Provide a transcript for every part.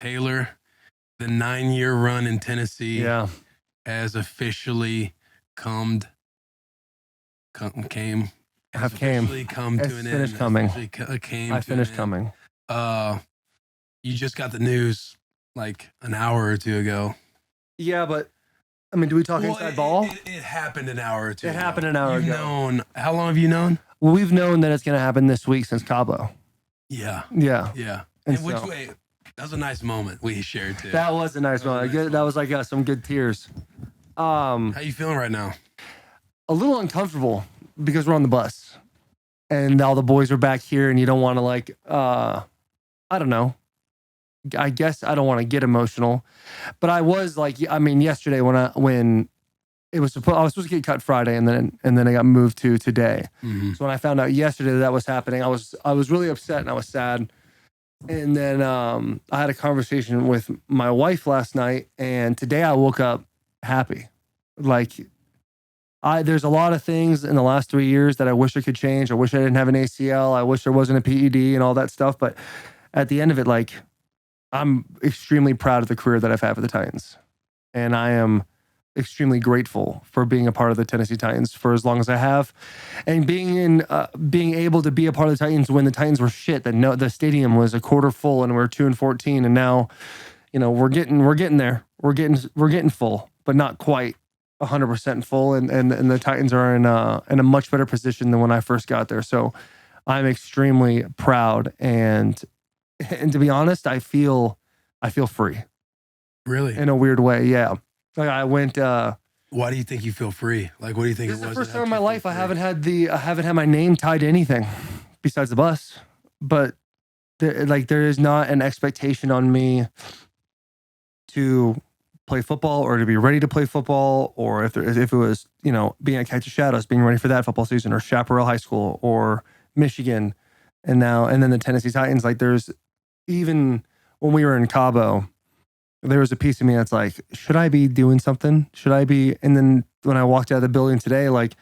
Taylor, the 9-year run in Tennessee has officially came to an end. I finished coming. You just got the news like an hour or two ago. Yeah, but I mean, do we talk inside ball? It happened an hour or two ago. It happened an hour ago. How long have you known? Well, we've known that it's going to happen this week since Cabo. Yeah. And which way? That was a nice moment we shared too. That was a nice moment. That was like some good tears. How you feeling right now? A little uncomfortable because we're on the bus and all the boys are back here, and you don't want to I don't know. I guess I don't want to get emotional, but I was yesterday when it was I was supposed to get cut Friday, and then it got moved to today. Mm-hmm. So when I found out yesterday that was happening, I was really upset and I was sad. And then I had a conversation with my wife last night, and today I woke up happy. There's a lot of things in the last 3 years that I wish I could change. I wish I didn't have an ACL. I wish there wasn't a PED and all that stuff. But at the end of it, I'm extremely proud of the career that I've had with the Titans. And I am extremely grateful for being a part of the Tennessee Titans for as long as I have. And being able to be a part of the Titans when the Titans were shit, the stadium was a quarter full and we're 2-14. And now, we're getting there. We're getting full, but not quite 100% full. And the Titans are in a much better position than when I first got there. So I'm extremely proud, and to be honest, I feel free. Really? In a weird way, yeah. I went. Why do you think you feel free? What do you think it was? This is the first time in my life I haven't had my name tied to anything besides the bus. But there is not an expectation on me to play football or to be ready to play football, or if it was being at Catch the Shadows, being ready for that football season, or Chaparral High School or Michigan, and then the Tennessee Titans. There's, even when we were in Cabo, there was a piece of me that's like, should I be doing something? Should I be? And then when I walked out of the building today, said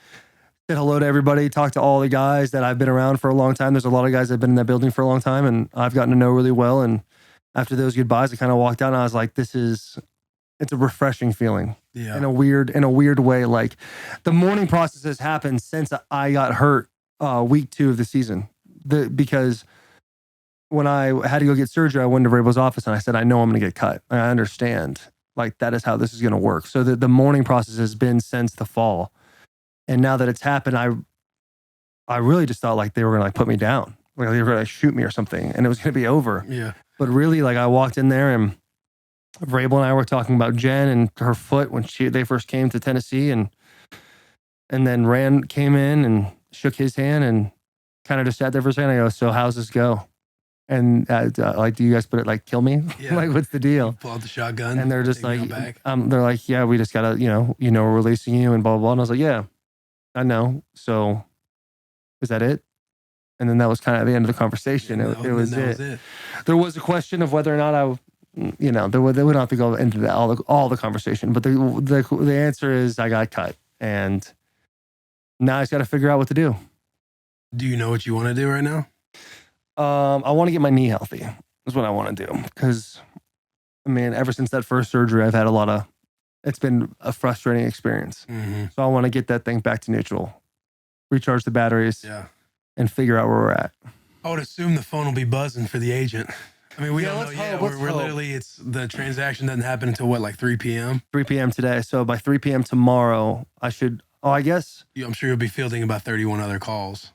hello to everybody, talked to all the guys that I've been around for a long time. There's a lot of guys that have been in that building for a long time, and I've gotten to know really well. And after those goodbyes, I kind of walked out and I was like, it's a refreshing feeling. Yeah. In a weird way. The mourning process has happened since I got hurt week 2 of the season. Because when I had to go get surgery, I went to Vrabel's office and I said, I know I'm going to get cut. I understand. That is how this is going to work. So the mourning process has been since the fall. And now that it's happened, I really just thought they were going to put me down. They were going to shoot me or something, and it was going to be over. Yeah. But really, I walked in there, and Vrabel and I were talking about Jen and her foot when they first came to Tennessee, and then Rand came in and shook his hand and kind of just sat there for a second. I go, so how's this go? And do you guys put it kill me? Yeah. What's the deal? Pull out the shotgun. And they're just they're like, yeah, we just gotta, we're releasing you and blah, blah, blah. And I was like, yeah, I know. So is that it? And then that was kind of the end of the conversation. It was it. There was a question of whether or not they would not have to go into all the conversation, but the answer is I got cut, and now I just got to figure out what to do. Do you know what you want to do right now? I want to get my knee healthy. Is what I want to do, because ever since that first surgery, I've had it's been a frustrating experience. Mm-hmm. So I want to get that thing back to neutral, recharge the batteries, and figure out where we're at. I would assume the phone will be buzzing for the agent. We don't know yet. We're literally, the transaction doesn't happen until 3 p.m.? 3 p.m. today. So by 3 p.m. tomorrow, I guess. I'm sure you'll be fielding about 31 other calls.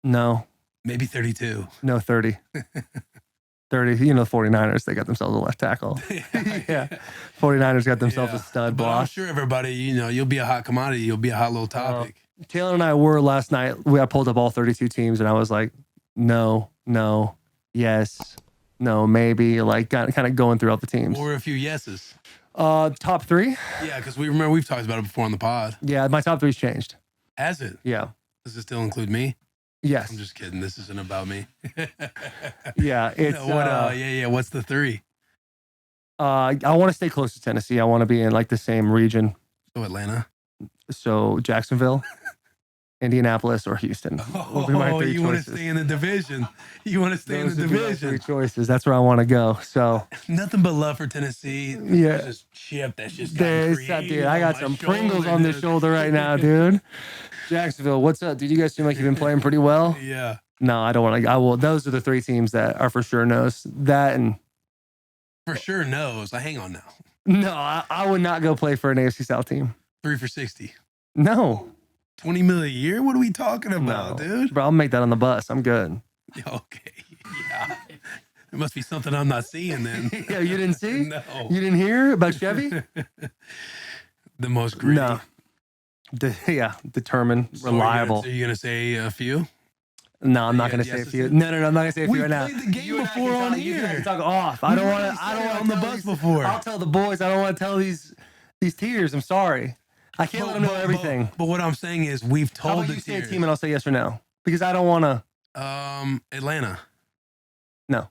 No. Maybe 32. No, 30. 30. The 49ers, they got themselves a left tackle. Yeah. 49ers got themselves a stud block. I'm sure everybody, you'll be a hot commodity. You'll be a hot little topic. Taylor and I were last night. I pulled up all 32 teams, and I was like, no, yes, no, maybe. Kind of going through all the teams. What were a few yeses? Top 3? Yeah, because we've talked about it before on the pod. Yeah, my top 3's changed. Has it? Yeah. Does it still include me? Yes. I'm just kidding. This isn't about me. Yeah, it's what's the 3? I want to stay close to Tennessee. I want to be in the same region. So Atlanta. So Jacksonville. Indianapolis or Houston. Oh, you want to stay in the division. You want to stay in the division. Three choices. That's where I want to go. So nothing but love for Tennessee. Yeah. There's this chip that's just dude, I got some Pringles on the shoulder right now, dude. Jacksonville, what's up? Dude, you guys seem like you've been playing pretty well. Yeah. No, I don't want to. I will. Those are the three teams that are for sure knows. That and for sure knows. Hang on now. No, I would not go play for an AFC South team. 3 for 60. No. 20 million a year? What are we talking about, dude? Bro, I'll make that on the bus. I'm good. Okay. Yeah. There must be something I'm not seeing then. Yeah, you didn't see? No. You didn't hear about Chevy? The most greedy. No. Determined, reliable. So you're going to say a few? No, I'm not going to say a few. No, I'm not going to say a few right now. We played the game before on here. You talk off. I don't want to. I don't want on the bus before. I'll tell the boys. I don't want to tell these tears. I'm sorry. I can't let them know everything. But what I'm saying is we've told How about you say a team and I'll say yes or no? Because I don't want to. Atlanta. No.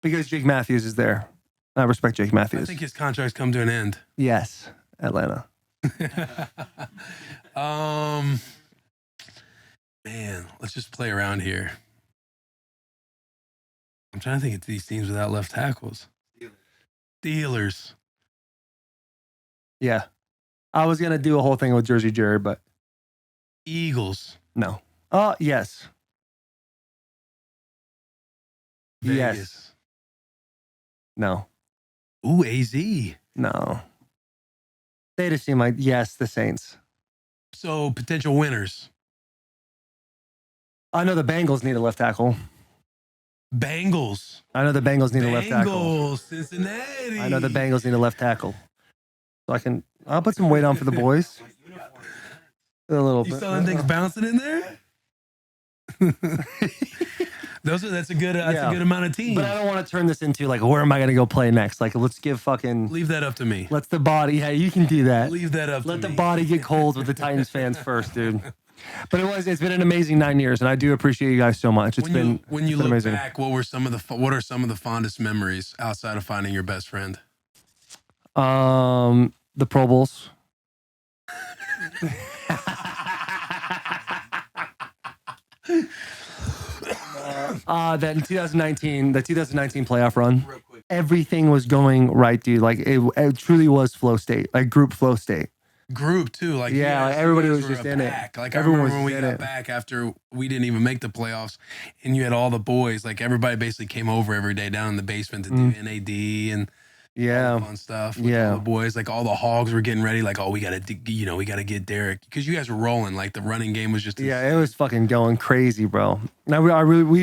Because Jake Matthews is there. I respect Jake Matthews. I think his contract's come to an end. Yes, Atlanta. Man, let's just play around here. I'm trying to think of these teams without left tackles. Steelers. Yeah. I was going to do a whole thing with Jersey Jerry, but. Eagles. No. Yes. Vegas. Yes. No. Ooh, AZ. No. They just seem like, yes, the Saints. So, potential winners. I know the Bengals need a left tackle. Bengals. I know the Bengals need a left tackle. Bengals, Cincinnati. I know the Bengals need a left tackle. So I'll put some weight on for the boys. A little bit. You still things bouncing in there? That's a good amount of teams. But I don't want to turn this into like, where am I going to go play next? Like, let's give fucking. Leave that up to me. Let's the body. Yeah, you can do that. Leave that up to me. Let the body get cold with the Titans fans first, dude. But it's been an amazing 9 years, and I do appreciate you guys so much. When you look amazing. back, what are some of the fondest memories outside of finding your best friend? The Pro Bowls. That in 2019, the 2019 playoff run, everything was going right, dude. Like it truly was flow state, like group flow state. Group too, like like everybody was just in it. Like everyone was when we got back after we didn't even make the playoffs, and you had all the boys. Like everybody basically came over every day down in the basement to do NAD and all the fun stuff. With all the boys, like all the hogs were getting ready. Like, we gotta get Derek because you guys were rolling. Like the running game was just it was fucking going crazy, bro. Now we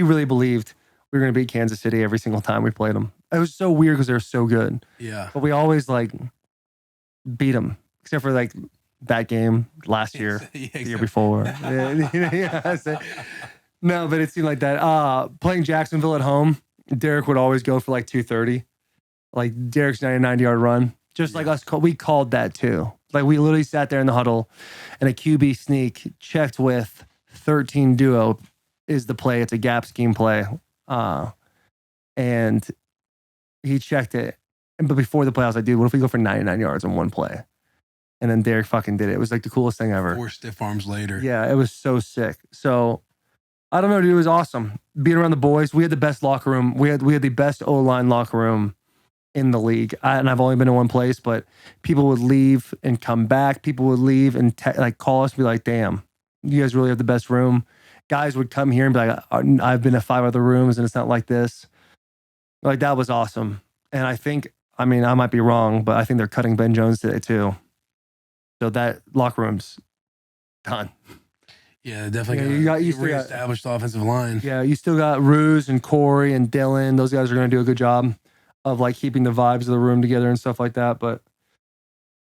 really believed we were gonna beat Kansas City every single time we played them. It was so weird because they were so good. Yeah, but we always like beat them. Except for like that game last year, the year before. No, but it seemed like that. Playing Jacksonville at home, Derek would always go for like 230. Like Derek's 90-yard run. Just like us, we called that too. Like we literally sat there in the huddle and a QB sneak checked with 13 duo is the play. It's a gap scheme play. And he checked it. But before the play, I was like, dude, what if we go for 99 yards on one play? And then Derek fucking did it. It was like the coolest thing ever. 4 stiff arms later. Yeah, it was so sick. So I don't know, dude. It was awesome. Being around the boys. We had the best locker room. We had the best O-line locker room in the league. And I've only been in one place, but people would leave and come back. People would leave and like call us and be like, damn, you guys really have the best room. Guys would come here and be like, I've been to 5 other rooms and it's not like this. Like that was awesome. And I might be wrong, but I think they're cutting Ben Jones today too. So that locker room's done. Yeah, definitely. You got established offensive line. Yeah, you still got Ruse and Corey and Dylan. Those guys are going to do a good job of like keeping the vibes of the room together and stuff like that. But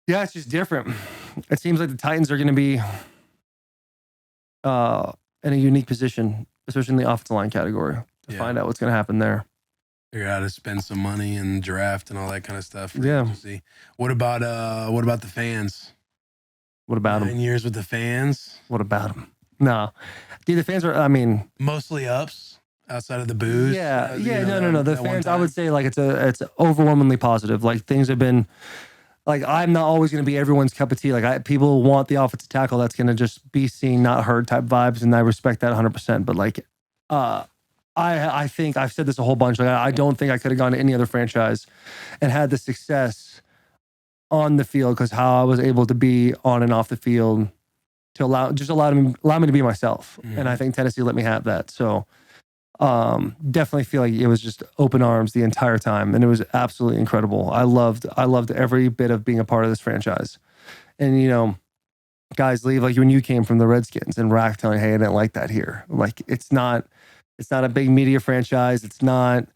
yeah, it's just different. It seems like the Titans are going to be in a unique position, especially in the offensive line category, to find out what's going to happen there. Figure out how to spend some money and draft and all that kind of stuff. Yeah. What about the fans? What about them? 9 years with the fans. What about them? No. Dude, the fans are, mostly ups outside of the booze. Yeah. No. The fans, I would say like it's overwhelmingly positive. Like things have been like I'm not always going to be everyone's cup of tea. Like people want the offensive tackle that's going to just be seen, not heard type vibes, and I respect that 100%. But like, I think I've said this a whole bunch. Like I don't think I could have gone to any other franchise and had the success on the field because how I was able to be on and off the field to allow me to be myself. And I think Tennessee let me have that. So definitely feel like it was just open arms the entire time, and it was absolutely incredible. I loved every bit of being a part of this franchise. And you know, guys leave, like when you came from the Redskins and Rack telling, hey, I didn't like that here. Like it's not a big media franchise. It's not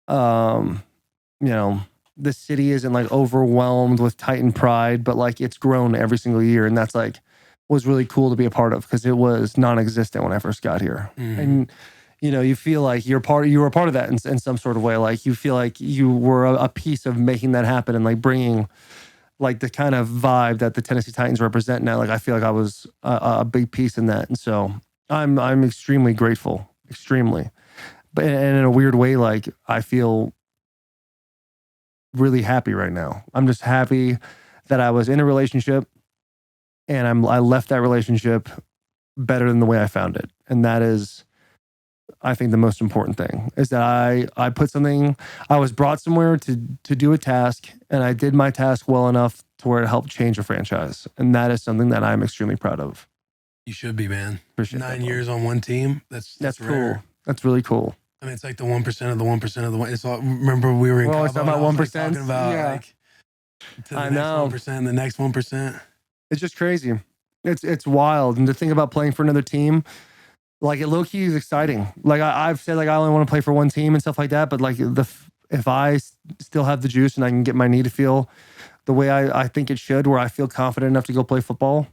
you know, the city isn't like overwhelmed with Titan pride, but like it's grown every single year, and that's like was really cool to be a part of because it was non-existent when I first got here. And you know, you feel like you were a part of that in some sort of way. Like you feel like you were a piece of making that happen and like bringing like the kind of vibe that the Tennessee Titans represent now. Like I feel like I was a big piece in that, and so I'm extremely grateful, extremely. But and in a weird way, like I feel really happy right now. I'm just happy that I was in a relationship and I left that relationship better than the way I found it. And that is, I think, the most important thing is that I put something, I was brought somewhere to do a task, and I did my task well enough to where it helped change a franchise. And that is something that I'm extremely proud of. You should be, man. Appreciate 9 years on one team. That's rare. Cool. That's really cool. I mean, it's like the 1% of the 1% of the 1. It's all, remember we were in Cabo, talking about 1%. Like, talking about like to the I next know 1%, the next 1%. It's just crazy. It's wild. And to think about playing for another team, like it low key is exciting. Like I've said, like I only want to play for one team and stuff like that. But like if I still have the juice and I can get my knee to feel the way I think it should, where I feel confident enough to go play football,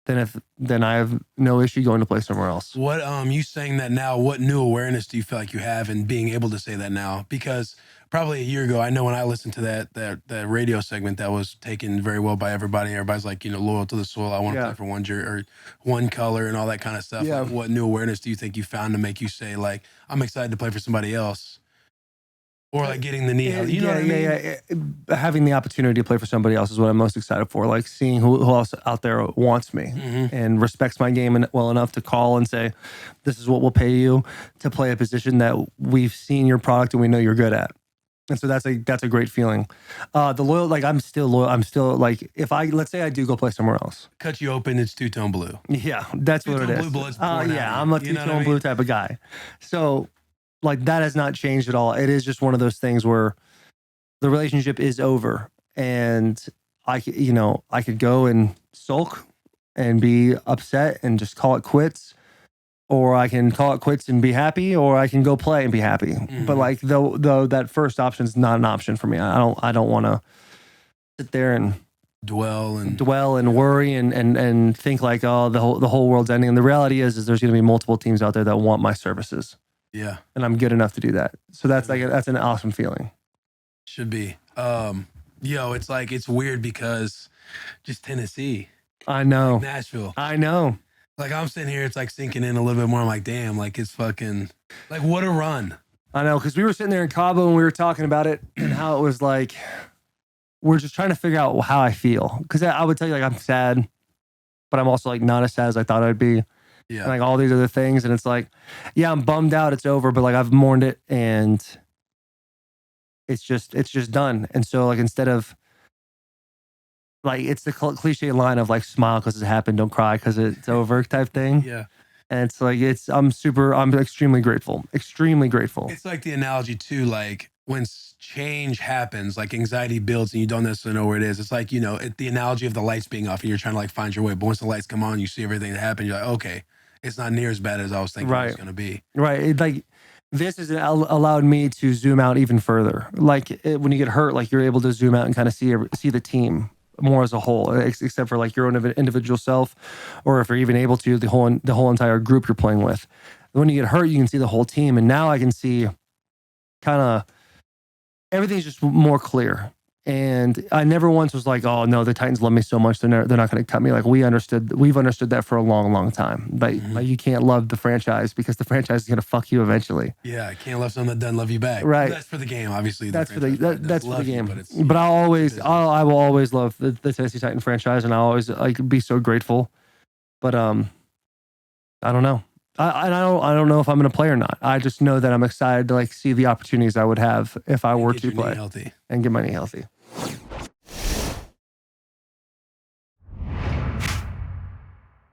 then I have no issue going to play somewhere else. What you saying that now? What new awareness do you feel like you have in being able to say that now? Because probably a year ago, I know when I listened to that radio segment that was taken very well by everybody. Everybody's like, you know, loyal to the soil. I want to play for one jersey or one color and all that kind of stuff. Yeah. Like, what new awareness do you think you found to make you say like, I'm excited to play for somebody else? Or like getting the knee, you know what I mean? Yeah. Having the opportunity to play for somebody else is what I'm most excited for. Like seeing who else out there wants me and respects my game well enough to call and say, this is what we'll pay you to play a position that we've seen your product and we know you're good at. And so that's a great feeling. The loyal, like I'm still loyal. I'm still like, let's say I do go play somewhere else. Cut you open, it's two-tone blue. Yeah, that's what it is. Blue bullets. Yeah, I'm a two-tone blue type of guy. So like that has not changed at all. It is just one of those things where the relationship is over, and I could go and sulk and be upset and just call it quits, or I can call it quits and be happy, or I can go play and be happy. But like though that first option is not an option for me. I don't want to sit there and dwell and worry and think like, oh, the whole world's ending. And the reality is there's going to be multiple teams out there that want my services. Yeah. And I'm good enough to do that. So that's that's an awesome feeling. Should be. It's like, it's weird because just Tennessee. I know. Like Nashville. I know. Like I'm sitting here, it's like sinking in a little bit more. I'm like, damn, like it's fucking, like what a run. I know, because we were sitting there in Cabo and we were talking about it and how it was like, we're just trying to figure out how I feel. Because I would tell you like I'm sad, but I'm also like not as sad as I thought I'd be. Yeah. And like all these other things. And it's like, yeah, I'm bummed out. It's over, but like I've mourned it and it's just done. And so like, instead of like, it's the cliche line of like, smile because it happened, don't cry because it's over type thing. Yeah. And it's like, I'm extremely grateful. Extremely grateful. It's like the analogy too, like when change happens, like anxiety builds and you don't necessarily know where it is. It's like, you know, the analogy of the lights being off and you're trying to like find your way. But once the lights come on, you see everything that happened. You're like, okay, it's not near as bad as I was thinking it was going to be. Right. Like this has allowed me to zoom out even further. Like when you get hurt, like you're able to zoom out and kind of see the team more as a whole, except for like your own individual self, or if you're even able to, the whole entire group you're playing with. When you get hurt, you can see the whole team. And now I can see kind of everything's just more clear. And I never once was like, oh no, the Titans love me so much, they're not going to cut me. Like we've understood that for a long, long time. But you can't love the franchise because the franchise is going to fuck you eventually. Yeah, I can't love someone that doesn't love you back. Right. That's for the game, obviously. That's for the game. You, but I will always love the Tennessee Titan franchise, and I always like be so grateful. But I don't know. I don't know if I'm going to play or not. I just know that I'm excited to like see the opportunities I would have if I were to play healthy and get my knee healthy.